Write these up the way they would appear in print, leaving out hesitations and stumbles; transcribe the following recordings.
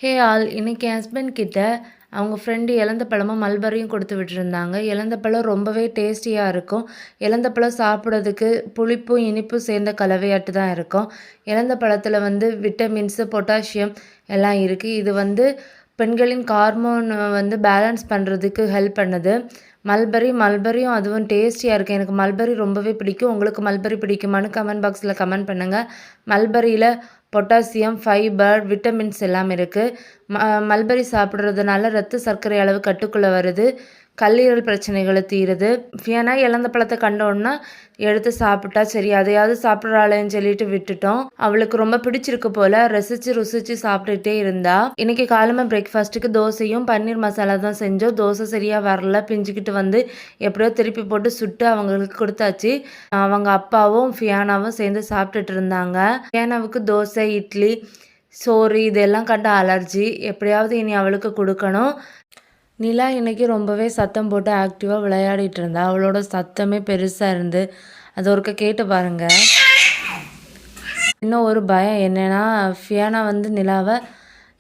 Hey all, இன்னைக்கு என் husband கிட்ட அவங்க ஃப்ரெண்டு இலந்த பழமும் மல்பரியும் கொடுத்து விட்டுருந்தாங்க. இலந்த பழம் ரொம்பவே டேஸ்டியாக இருக்கும். இலந்த பழம் சாப்பிட்றதுக்கு புளிப்பும் இனிப்பும் சேர்ந்த கலவையாட்டு தான் இருக்கும். இலந்த பழத்தில் விட்டமின்ஸு, பொட்டாசியம் எல்லாம் இருக்குது. இது பெண்களின் ஹார்மோன் பேலன்ஸ் பண்ணுறதுக்கு ஹெல்ப் பண்ணுது. மல்பரியும் அதுவும் டேஸ்டியாக இருக்குது. எனக்கு மல்பரி ரொம்பவே பிடிக்கும். உங்களுக்கு மல்பரி பிடிக்குமான்னு கமெண்ட் பாக்ஸில் கமெண்ட் பண்ணுங்கள். மல்பரியில் பொட்டாசியம், ஃபைபர், விட்டமின்ஸ் எல்லாம் இருக்குது. மல்பரி சாப்பிட்றதுனால ரத்த சர்க்கரை அளவு கட்டுக்குள்ளே வருது. கல்லீரல் பிரச்சனைகளை தீருது. ஃபியானா இலந்த பழத்தை கண்டோன்னா எடுத்து சாப்பிட்டா சரி, அதையாவது சாப்பிட்றாளேன்னு சொல்லிட்டு விட்டுட்டோம். அவளுக்கு ரொம்ப பிடிச்சிருக்கு போல், ருசிச்சு சாப்பிட்டுட்டே இருந்தா. இன்னைக்கு காலமே பிரேக்ஃபாஸ்ட்டுக்கு தோசையும் பன்னீர் மசாலா தான் செஞ்சோம். தோசை சரியாக வரல, பிஞ்சுக்கிட்டு எப்படியோ திருப்பி போட்டு சுட்டு அவங்களுக்கு கொடுத்தாச்சு. அவங்க அப்பாவும் ஃபியானாவும் சேர்ந்து சாப்பிட்டுட்டு இருந்தாங்க. ஃபியானாவுக்கு தோசை, இட்லி, சோறு இதெல்லாம் கண்ட அலர்ஜி. எப்படியாவது இனி அவளுக்கு கொடுக்கணும். நிலா இன்றைக்கி ரொம்பவே சத்தம் போட்டு ஆக்டிவாக விளையாடிட்டு இருந்தா. அவளோட சத்தமே பெருசாக இருந்து அது ஒருக்க கேட்டு பாருங்கள். இன்னும் ஒரு பயம் என்னென்னா, ஃபியானா நிலாவை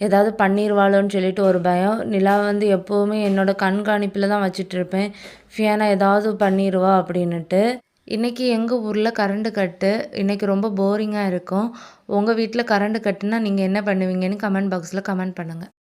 ஏதாவது பண்ணிடுவாளோன்னு சொல்லிட்டு ஒரு பயம். நிலா எப்போவுமே என்னோட கண்காணிப்பில் தான் வச்சிட்ருப்பேன். ஃபியானா ஏதாவது பண்ணிடுவா அப்படின்னுட்டு. இன்றைக்கி எங்கள் ஊரில் கரண்ட்டு கட்டு. இன்றைக்கி ரொம்ப போரிங்காக இருக்கும். உங்கள் வீட்டில் கரண்ட்டு கட்டுனா நீங்கள் என்ன பண்ணுவீங்கன்னு கமெண்ட் பாக்ஸில் கமெண்ட் பண்ணுங்கள்.